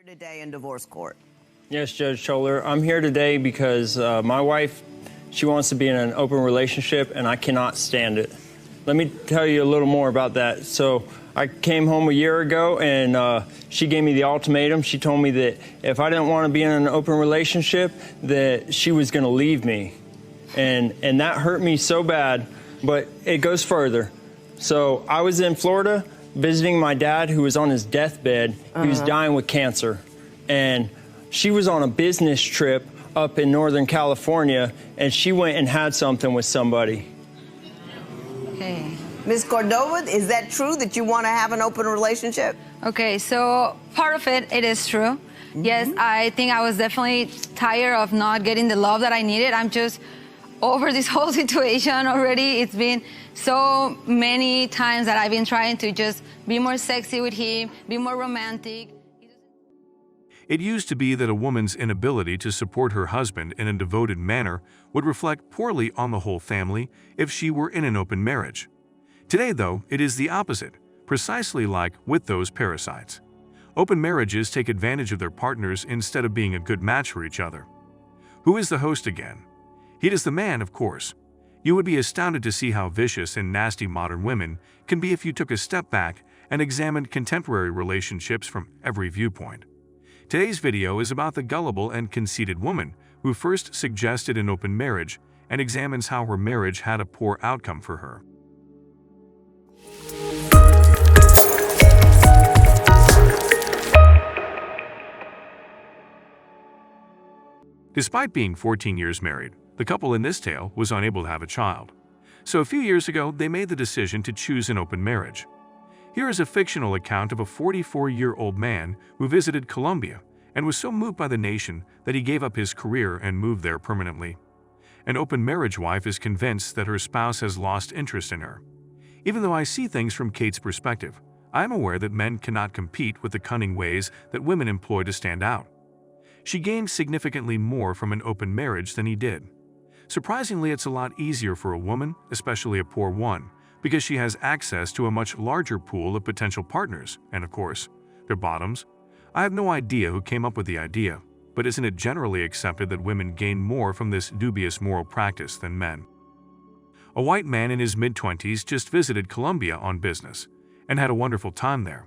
Today in divorce court. Yes, Judge Scholler. I'm here today because my wife, she wants to be in an open relationship, and I cannot stand it. Let me tell you a little more about that. So I came home a year ago, and she gave me the ultimatum. She told me that if I didn't want to be in an open relationship, that she was going to leave me. And that hurt me so bad, but it goes further. So I was in Florida visiting my dad, who was on his deathbed. He was dying with cancer. And she was on a business trip up in Northern California, and she went and had something with somebody. Okay. Ms. Cordova, is that true that you want to have an open relationship? Okay, so part of it is true. Yes, I think I was definitely tired of not getting the love that I needed. I'm just over this whole situation already. It's been so many times that I've been trying to just be more sexy with him, be more romantic. It used to be that a woman's inability to support her husband in a devoted manner would reflect poorly on the whole family if she were in an open marriage. Today, though, it is the opposite, precisely like with those parasites. Open marriages take advantage of their partners instead of being a good match for each other. Who is the host again? It is the man, of course. You would be astounded to see how vicious and nasty modern women can be if you took a step back and examined contemporary relationships from every viewpoint. Today's video is about the gullible and conceited woman who first suggested an open marriage and examines how her marriage had a poor outcome for her. Despite being 14 years married, the couple in this tale was unable to have a child. So a few years ago, they made the decision to choose an open marriage. Here is a fictional account of a 44-year-old man who visited Colombia and was so moved by the nation that he gave up his career and moved there permanently. An open marriage wife is convinced that her spouse has lost interest in her. Even though I see things from Kate's perspective, I am aware that men cannot compete with the cunning ways that women employ to stand out. She gained significantly more from an open marriage than he did. Surprisingly, it's a lot easier for a woman, especially a poor one, because she has access to a much larger pool of potential partners, and of course, their bottoms. I have no idea who came up with the idea, but isn't it generally accepted that women gain more from this dubious moral practice than men? A white man in his mid-20s just visited Colombia on business and had a wonderful time there.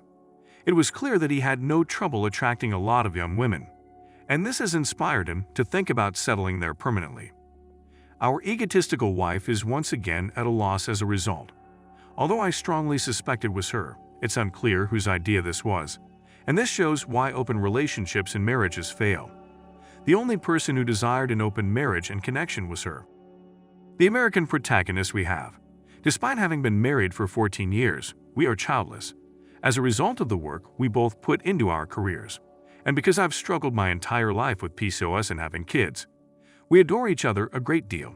It was clear that he had no trouble attracting a lot of young women, and this has inspired him to think about settling there permanently. Our egotistical wife is once again at a loss as a result. Although I strongly suspect it was her, it's unclear whose idea this was, and this shows why open relationships and marriages fail. The only person who desired an open marriage and connection was her. The American protagonist we have. Despite having been married for 14 years, we are childless. As a result of the work we both put into our careers, and because I've struggled my entire life with PCOS and having kids, we adore each other a great deal,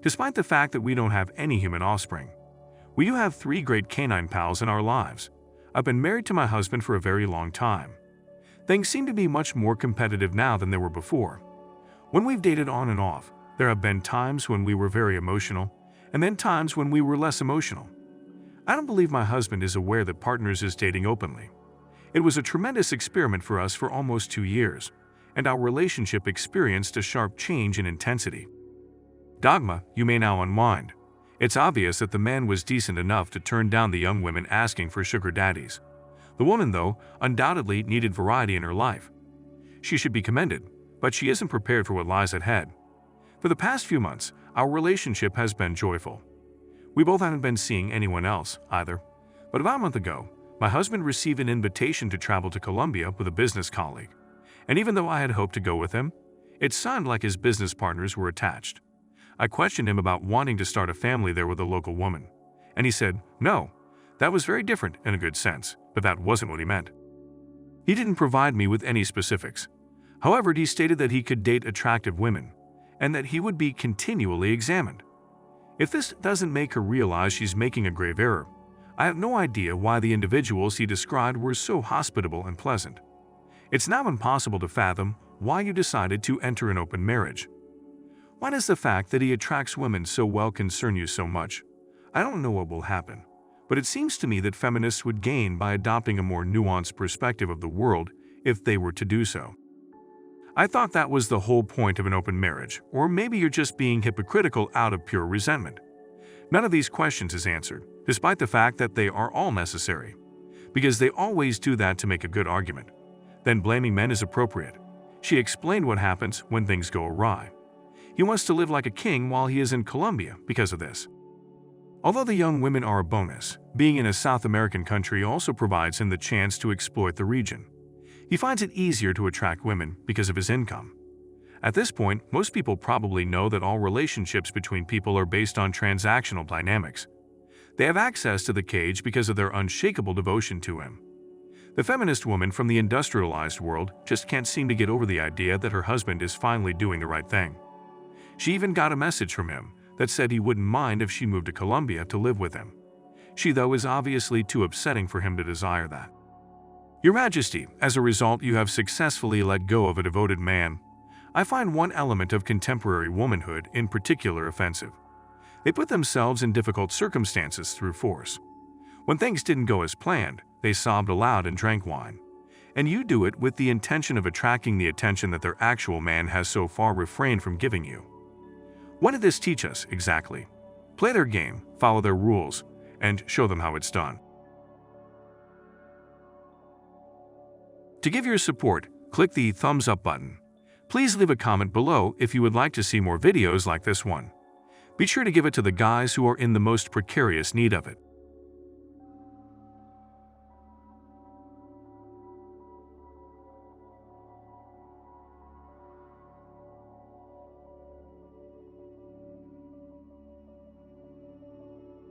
despite the fact that we don't have any human offspring. We do have 3 great canine pals in our lives. I've been married to my husband for a very long time. Things seem to be much more competitive now than they were before. When we've dated on and off, there have been times when we were very emotional, and then times when we were less emotional. I don't believe my husband is aware that Partners is dating openly. It was a tremendous experiment for us for almost 2 years, and our relationship experienced a sharp change in intensity. Dogma, you may now unwind. It's obvious that the man was decent enough to turn down the young women asking for sugar daddies. The woman, though, undoubtedly needed variety in her life. She should be commended, but she isn't prepared for what lies ahead. For the past few months, our relationship has been joyful. We both haven't been seeing anyone else, either. But about a month ago, my husband received an invitation to travel to Colombia with a business colleague. And even though I had hoped to go with him, it sounded like his business partners were attached. I questioned him about wanting to start a family there with a local woman, and he said, no, that was very different in a good sense, but that wasn't what he meant. He didn't provide me with any specifics. However, he stated that he could date attractive women, and that he would be continually examined. If this doesn't make her realize she's making a grave error, I have no idea why the individuals he described were so hospitable and pleasant. It's now impossible to fathom why you decided to enter an open marriage. Why does the fact that he attracts women so well concern you so much? I don't know what will happen, but it seems to me that feminists would gain by adopting a more nuanced perspective of the world if they were to do so. I thought that was the whole point of an open marriage, or maybe you're just being hypocritical out of pure resentment. None of these questions is answered, despite the fact that they are all necessary, because they always do that to make a good argument. Then blaming men is appropriate. She explained what happens when things go awry. He wants to live like a king while he is in Colombia because of this. Although the young women are a bonus, being in a South American country also provides him the chance to exploit the region. He finds it easier to attract women because of his income. At this point, most people probably know that all relationships between people are based on transactional dynamics. They have access to the cage because of their unshakable devotion to him. The feminist woman from the industrialized world just can't seem to get over the idea that her husband is finally doing the right thing. She even got a message from him that said he wouldn't mind if she moved to Colombia to live with him. She, though, is obviously too upsetting for him to desire that. Your Majesty, as a result, you have successfully let go of a devoted man. I find one element of contemporary womanhood in particular offensive. They put themselves in difficult circumstances through force. When things didn't go as planned, they sobbed aloud and drank wine. And you do it with the intention of attracting the attention that their actual man has so far refrained from giving you. What did this teach us exactly? Play their game, follow their rules, and show them how it's done. To give your support, click the thumbs up button. Please leave a comment below if you would like to see more videos like this one. Be sure to give it to the guys who are in the most precarious need of it.